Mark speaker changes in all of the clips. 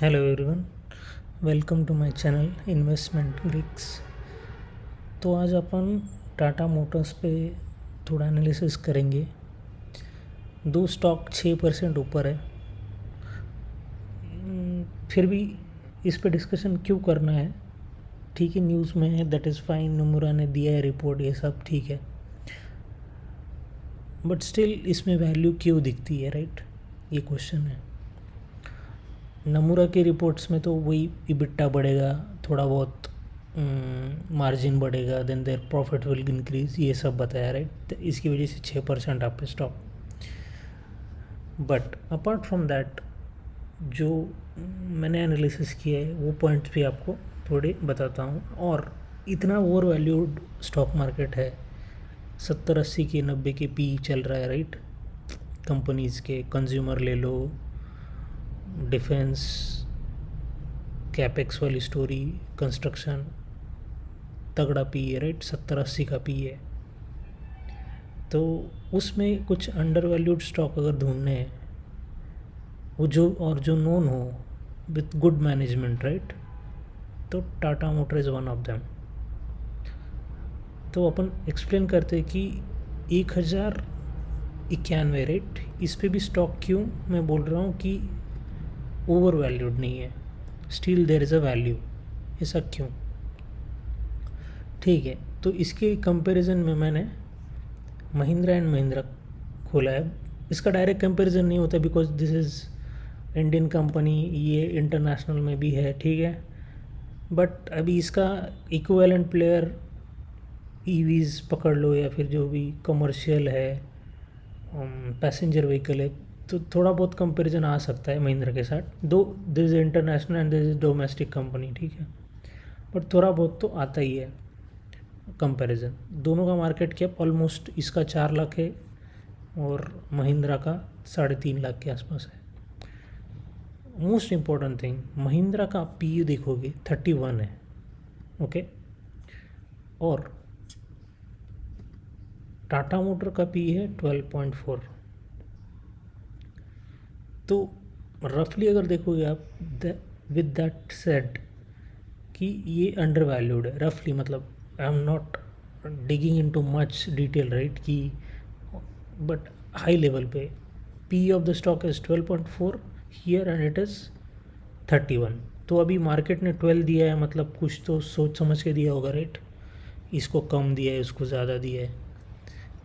Speaker 1: Hello everyone, welcome to my channel investment Greeks. तो आज अपन Tata Motors पे थोड़ा एनालिसिस करेंगे। दो स्टॉक 6% ऊपर है। फिर भी इस पे डिस्कशन क्यों करना है? ठीक है, न्यूज़ में है, दैट इज़ फाइन। नोमुरा ने दिया है रिपोर्ट, ये सब ठीक है, बट स्टिल इसमें वैल्यू क्यों दिखती है, राइट? ये क्वेश्चन है। नमूरा की रिपोर्ट्स में तो वही इबिट्टा बढ़ेगा, थोड़ा बहुत मार्जिन बढ़ेगा, then their profit will increase, ये सब बताया, राइट? तो इसकी वजह से 6% आप पे stock. But apart from that, जो मैंने एनालिसिस किया है वो पॉइंट्स भी आपको थोड़े बताता हूँ। और इतना ओवर वैल्यूड स्टॉक मार्केट है, 70-80 के 90 के पी चल रहा है, राइट? कंपनीज़ के, कंज्यूमर ले लो, डिफेंस, कैपेक्स वाली स्टोरी, कंस्ट्रक्शन, तगड़ा पी है, राइट? 70-80 का पी है। तो उसमें कुछ अंडर वैल्यूड स्टॉक अगर ढूंढने हैं, वो जो नोन हो विथ गुड मैनेजमेंट, राइट? तो Tata motor is one of them. तो अपन एक्सप्लेन करते हैं कि 1091, राइट? इस पे भी स्टॉक क्यों मैं बोल रहा हूँ कि ओवर वैल्यूड नहीं है, still there is a value. ऐसा क्यों? ठीक है, तो इसके कंपैरिजन में मैंने महिंद्रा एंड महिंद्रा खोला है। इसका डायरेक्ट कंपैरिजन नहीं होता because this is Indian company, ये इंटरनेशनल में भी है, ठीक है। बट अभी इसका इक्विवेलेंट प्लेयर ईवीज़ पकड़ लो या फिर जो भी कमर्शियल है, पैसेंजर व्हीकल है, तो थोड़ा बहुत कंपैरिजन आ सकता है महिंद्रा के साथ। दो this is international and this is domestic company, ठीक है, बट थोड़ा बहुत तो आता ही है कंपैरिजन। दोनों का मार्केट कैप ऑलमोस्ट, इसका 4 लाख है और महिंद्रा का 3.5 लाख के आसपास है। मोस्ट इम्पॉर्टेंट थिंग, महिंद्रा का पी यू देखोगे 31 है, ओके, और टाटा मोटर का पी है 12.4। तो रफली अगर देखोगे आप, विद दैट सेड कि ये अंडर वैल्यूड है रफली, मतलब I am not digging into much detail, right? कि बट हाई लेवल पे P of the stock is 12.4 here and it is 31। तो अभी मार्केट ने 12 दिया है, मतलब कुछ तो सोच समझ के दिया होगा, राइट? इसको कम दिया है, इसको ज़्यादा दिया है।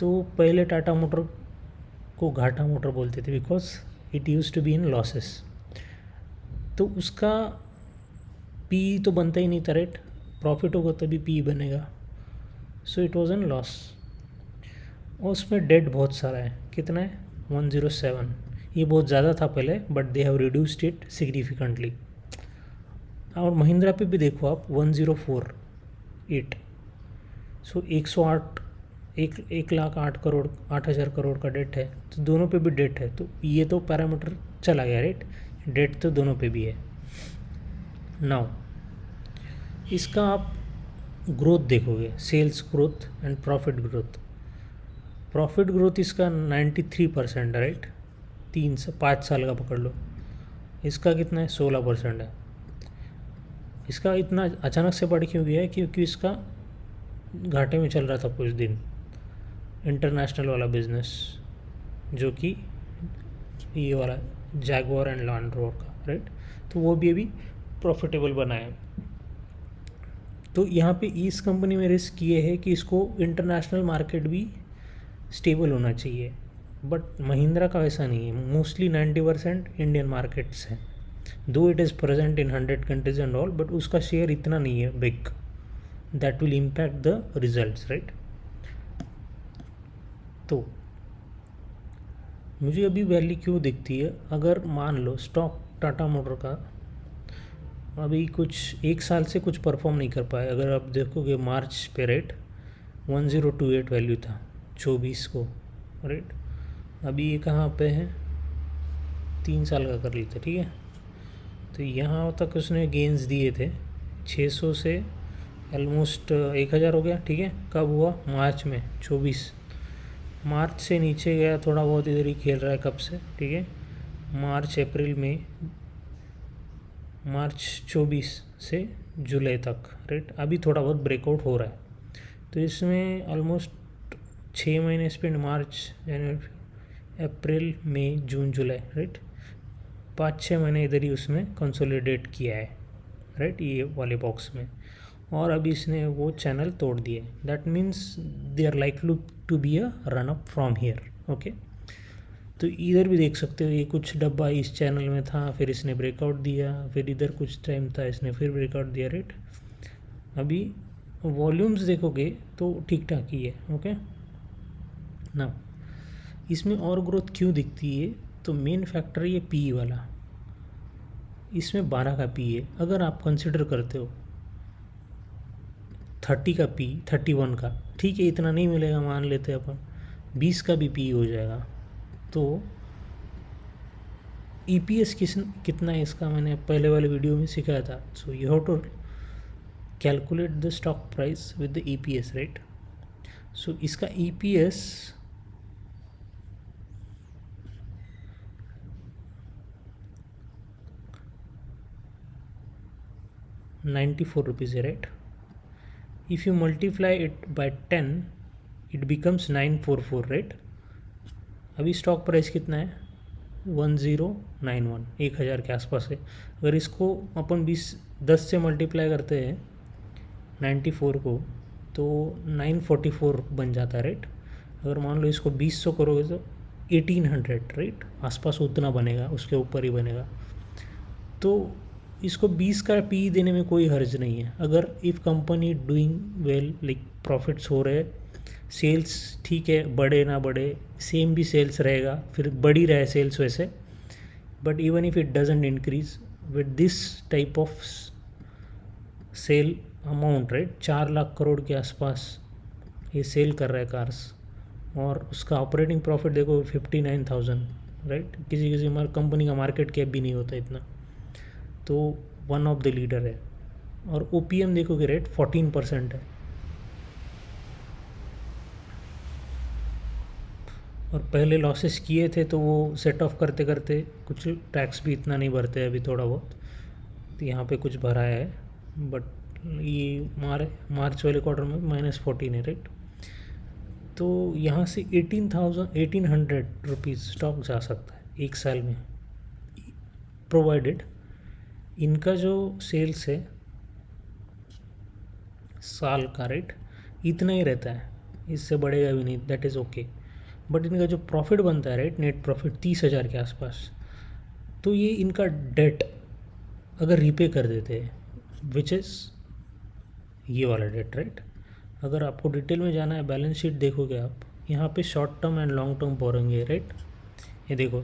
Speaker 1: तो पहले टाटा मोटर को घाटा मोटर बोलते थे because it used to be in losses. तो उसका पी तो बनता ही नहीं था, राइट? प्रॉफिट होगा तभी पी बनेगा। So it was in loss. और उसमें डेट बहुत सारा है, कितना है? 107। ये बहुत ज़्यादा था पहले, but they have reduced it significantly. और महिंद्रा पे भी देखो आप, 1048। सो 108, 1,08,08,000 8,000 करोड़ का डेट है। तो दोनों पे भी डेट है, तो ये तो पैरामीटर चला गया, राइट? डेट तो दोनों पे भी है। नाउ इसका आप ग्रोथ देखोगे, sales growth and profit growth. Profit growth इसका 93% है, राइट? 3 से 5 साल का पकड़ लो। इसका कितना है? 16% है। इसका इतना अचानक से बढ़ क्यों गया है? क्योंकि इसका घाटे में चल रहा था कुछ दिन, इंटरनेशनल वाला बिजनेस, जो कि ये वाला जैगुआर एंड लैंड रोवर का, राइट? तो वो भी अभी प्रॉफिटेबल बना है। तो यहाँ पे इस कंपनी में रिस्क ये है कि इसको इंटरनेशनल मार्केट भी स्टेबल होना चाहिए, बट महिंद्रा का वैसा नहीं है। मोस्टली 90% इंडियन मार्केट्स हैं, दो it is present in 100 countries and all, but उसका शेयर इतना नहीं है big that will impact the results, right? तो मुझे अभी वैल्यू क्यों दिखती है? अगर मान लो स्टॉक टाटा मोटर का अभी कुछ 1 साल से कुछ परफॉर्म नहीं कर पाया। अगर आप देखोगे मार्च पे, रेट 1028 वैल्यू था 24 को, राइट? अभी ये कहाँ पे है? 3 साल का कर लेते, ठीक है। तो यहाँ तक उसने गेंस दिए थे 600 से ऑलमोस्ट 1,000 हो गया, ठीक है। कब हुआ? मार्च में 24। मार्च से नीचे गया, थोड़ा बहुत इधर ही खेल रहा है कब से, ठीक है। मार्च अप्रैल में मार्च 24 से जुलाई तक, राइट। अभी थोड़ा बहुत ब्रेकआउट हो रहा है, तो इसमें ऑलमोस्ट 6 महीने स्पेंड, मार्च, जनवरी, अप्रैल, मई, जून, जुलाई, राइट। 5-6 महीने इधर ही उसमें कंसोलिडेट किया है, राइट, ये वाले बॉक्स में। और अभी इसने वो चैनल तोड़ दिए, that means they are likely to be a run up from here, okay. तो इधर भी देख सकते हो, ये कुछ डब्बा इस चैनल में था, फिर इसने ब्रेकआउट दिया, फिर इधर कुछ टाइम था, इसने फिर ब्रेकआउट दिया, राइट। अभी वॉल्यूम्स देखोगे तो ठीक ठाक ही है, ओके ना। इसमें और ग्रोथ क्यों दिखती है, तो मेन फैक्टर ये पी वाला, इसमें 12 का पी है। अगर आप कंसिडर करते हो 30 का पी, 31 का, ठीक है, इतना नहीं मिलेगा, मान लेते हैं अपन 20 का भी पी हो जाएगा, तो ईपीएस कितना है इसका, मैंने पहले वाले वीडियो में सिखाया था। So you have to calculate the stock price with the EPS, right. So इसका ईपीएस 94 रुपीज़ है, right. If you multiply it by 10 it becomes 944, right. अभी स्टॉक प्राइस कितना है, 1091, 1000 के आसपास है। अगर इसको अपन 10 से मल्टीप्लाई करते हैं 94 को, तो 944 बन जाता है, राइट। अगर मान लो इसको 20 करोगे तो 1800, राइट, आसपास उतना बनेगा, उसके ऊपर ही बनेगा। तो इसको 20 का पी देने में कोई हर्ज नहीं है, अगर if company doing well, like profits हो रहे, सेल्स ठीक है, बढ़े ना बढ़े, सेम भी सेल्स रहेगा, फिर बढ़ी रहे सेल्स वैसे, but even if it doesn't increase with this type of sale amount, right, 4 lakh crore के आसपास ये सेल कर रहा है कार्स, और उसका ऑपरेटिंग प्रॉफिट देखो 59,000, राइट। किसी किसी कंपनी का मार्केट कैप भी नहीं होता इतना, तो वन ऑफ द लीडर है। और ओपीएम देखोगे रेट 14% है, और पहले लॉसेस किए थे तो वो सेट ऑफ करते करते कुछ टैक्स भी इतना नहीं भरते अभी, थोड़ा बहुत, तो यहाँ पे कुछ भरा है, बट ये मार्च वाले क्वार्टर में -14 है, राइट। तो यहाँ से 1800 रुपीज़ स्टॉक जा सकता है एक साल में, प्रोवाइडेड इनका जो सेल्स है साल का, रेट इतना ही रहता है, इससे बढ़ेगा भी नहीं, दैट इज़ ओके। बट इनका जो प्रॉफिट बनता है, राइट, नेट प्रॉफिट 30,000 के आसपास, तो ये इनका डेट अगर रीपे कर देते हैं, विच इज़ ये वाला डेट, राइट। अगर आपको डिटेल में जाना है, बैलेंस शीट देखोगे आप, यहाँ पे short term and long term borrowing है, राइट। ये देखो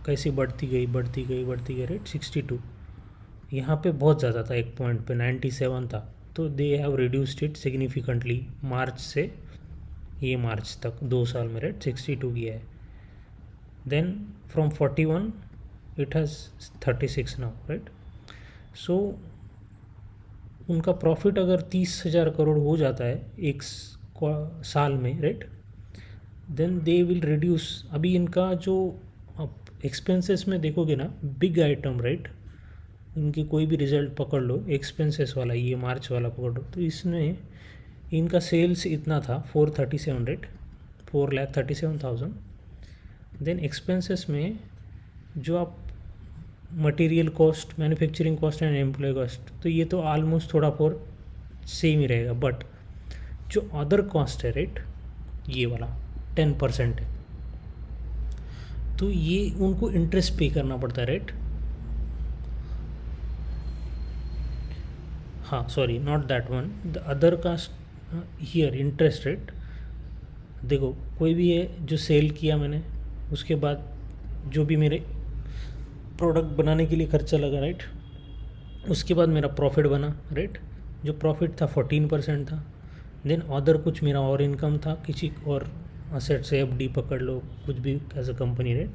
Speaker 1: कैसी बढ़ती गई बढ़ती गई बढ़ती गई, राइट। 62 यहाँ पे बहुत ज़्यादा था, एक पॉइंट पे 97 था, तो they have reduced it significantly March से ये मार्च तक 2 साल में, राइट, 62 किया है। Then from 41 it has 36 now, right. So उनका प्रॉफिट अगर 30,000 करोड़ हो जाता है एक साल में, right, then they will reduce. अभी इनका जो एक्सपेंसेस में देखोगे ना, बिग आइटम, राइट, इनकी कोई भी रिजल्ट पकड़ लो, एक्सपेंसेस वाला ये मार्च वाला पकड़ लो, तो इसमें इनका सेल्स इतना था 437,000। देन एक्सपेंसेस में जो आप material cost, manufacturing cost and employ cost, तो ये तो ऑलमोस्ट थोड़ा फोर सेम ही रहेगा, बट जो अदर कॉस्ट है, राइट, ये वाला 10% है, तो ये उनको इंटरेस्ट पे करना पड़ता है, राइट। हाँ, sorry, not that one, the other caste here interest rate. देखो कोई भी है जो सेल किया मैंने, उसके बाद जो भी मेरे प्रोडक्ट बनाने के लिए खर्चा लगा, राइट, उसके बाद मेरा प्रॉफिट बना, राइट, जो प्रॉफिट था 14% था। देन अदर कुछ मेरा और इनकम था, किसी और असेट से एफडी पकड़ लो, कुछ भी as a company, right.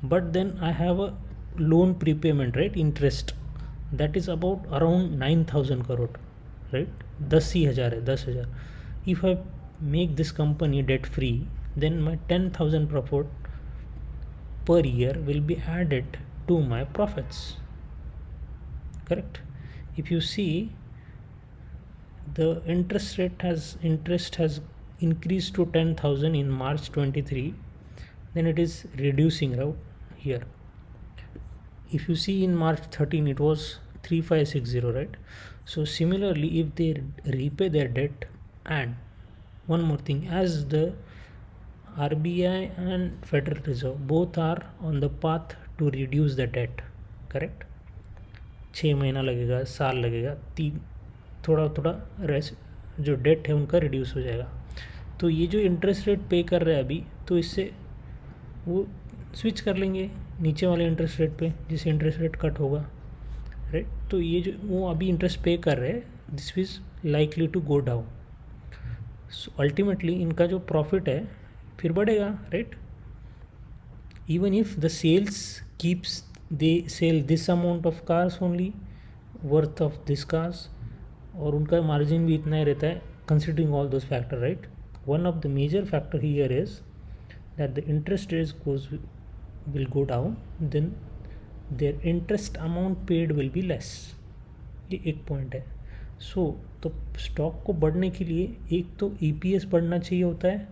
Speaker 1: But then I have a loan prepayment, right, interest, that is about around 9,000 crore, right, 10,000 है, 10,000। If I make this company debt free, then my 10,000 profit per year will be added to my profits, correct? If you see, the interest has increased to 10,000 in March 23, then it is reducing out here. If you see in March 13 it was 3560, right? So similarly, if they repay their debt, and one more thing, as the RBI and Federal Reserve both are on the path to reduce the debt, correct? 6 महीना लगेगा, साल लगेगा, तीन थोड़ा थोड़ा जो date है उनका रिड्यूस हो जाएगा. तो ये जो इंटरेस्ट रेट पे कर रहे हैं अभी, तो इससे वो स्विच कर लेंगे नीचे वाले इंटरेस्ट रेट पे, जिससे इंटरेस्ट रेट कट होगा, राइट? तो ये जो वो अभी इंटरेस्ट पे कर रहे हैं, this is likely to go down. So ultimately इनका जो प्रॉफिट है फिर बढ़ेगा, right? Even if the sales keeps, they sell this amount of cars only, worth of this cars, और उनका मार्जिन भी इतना ही रहता है, considering all those factor, right? One of the major factor here is that the interest rate will go down, then their interest amount paid will be less. ये एक point है. सो तो स्टॉक को बढ़ने के लिए एक तो EPS बढ़ना चाहिए होता है,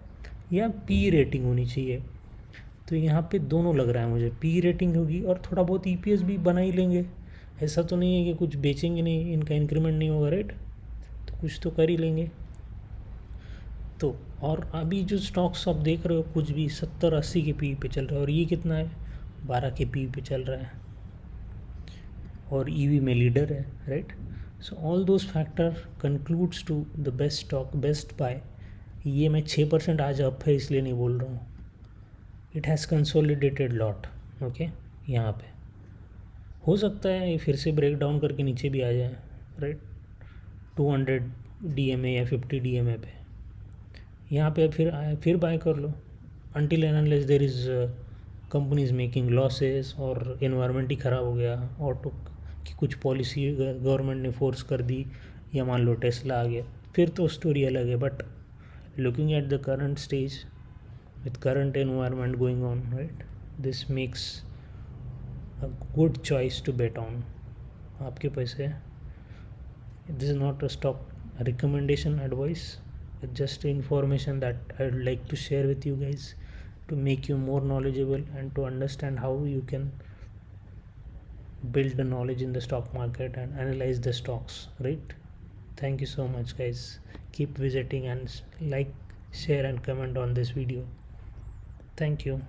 Speaker 1: या PE रेटिंग होनी चाहिए. तो यहाँ पे दोनों लग रहा है मुझे, PE रेटिंग होगी और थोड़ा बहुत EPS भी बना ही लेंगे. ऐसा तो नहीं है कि कुछ बेचेंगे नहीं, इनका इंक्रीमेंट नहीं होगा, राइट? तो कुछ तो कर ही लेंगे. तो और अभी जो स्टॉक्स आप देख रहे हो कुछ भी 70-80 के PE पे चल रहा है, और ये कितना है, 12 के PE पे चल रहा है, और EV में लीडर है, right? So all those factor concludes to the best stock, best buy. ये मैं 6% आज अप है इसलिए नहीं बोल रहा हूँ, it has consolidated lot, okay? यहाँ पे हो सकता है ये फिर से ब्रेक डाउन करके नीचे भी आ जाए, राइट? 200 DMA या 50 DMA पे यहाँ पे फिर बाय कर लो. Until and unless there is companies making losses और एनवायरनमेंट ही ख़राब हो गया, ऑटो की कुछ पॉलिसी गवर्नमेंट ने फोर्स कर दी, या मान लो टेस्ला आ गया, फिर तो स्टोरी अलग है. But looking at the current stage with current environment going on, right, this makes a good choice to bet on. आपके पैसे, this is not a stock recommendation advice, just information that I would like to share with you guys to make you more knowledgeable and to understand how you can build the knowledge in the stock market and analyze the stocks, right? Thank you so much guys. Keep visiting and like, share and comment on this video. Thank you.